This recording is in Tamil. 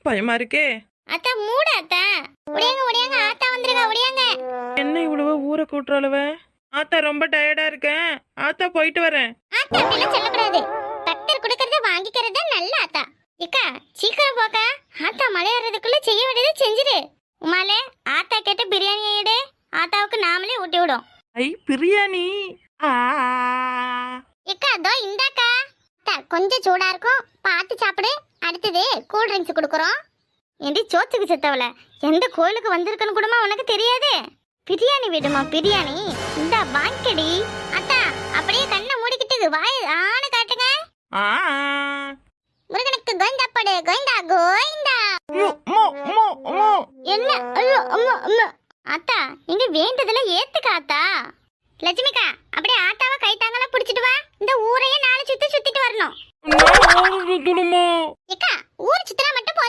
பயமா இருக்கே. அத்தா மூட அத்தா. உடையாங்க உடையாங்க ஆத்தா வந்திருக்கா உடையாங்க. என்ன இவ்வளவு ஊரை கூட்டுறாளுவ? ஆத்தா ரொம்ப டயர்டா இருக்கேன், ஆத்தா போயிட்டு வரேன். ஆத்தா அப்படிலாம் சொல்லக்கூடாது. பக்தர் கொடுக்கறத வாங்கிக்கிறது நல்ல ஆத்தா. இக்கா சீக்கிரம் போக்கா. ஆத்தா மலையேறதுக்குள்ள செய்ய வேண்டியதை செஞ்சிரு. உமாலே ஆத்தா கேட்ட பிரியாணி எடு. ஆத்தாவுக்கு நாமளே ஊட்டி விடும். ஐ பிரியாணி. இக்கா அதோ இந்தாக்கா. அத்தா கொஞ்சம் சூடா இருக்கும், பார்த்து சாப்பிடு. அடுத்தது கூல் ட்ரிங்க்ஸ் கொடுக்குறோம். ஏண்டி சோத்துக்கு செத்தவள, எந்த கோயிலுக்கு வந்திருக்கன்னு கூடமா உனக்கு தெரியாது? பிரியாணி விடுமா பிரியாணி. இந்த வாங்கடி. அத்தா அப்படியே கண்ணை மூடிக்கிட்டு வாய் ஆன காட்டுங்க. முருகனுக்கு கோவிந்தா படு, கோவிந்தா கோவிந்தா. என்ன ஐயோ அம்மா அம்மா. அத்தா நீங்க வேண்டதுல ஏத்துக்க ஆத்தா. லட்சுமிக்கா அப்படியே ஆத்தாவை கை தாங்கலாம் பிடிச்சிட்டு வா. இந்த ஊரையே நாலு சுத்திட்டு வரணும். சுத்தணுமா? ஏக்கா ஊர் சுத்தினா மட்டும் போதும்.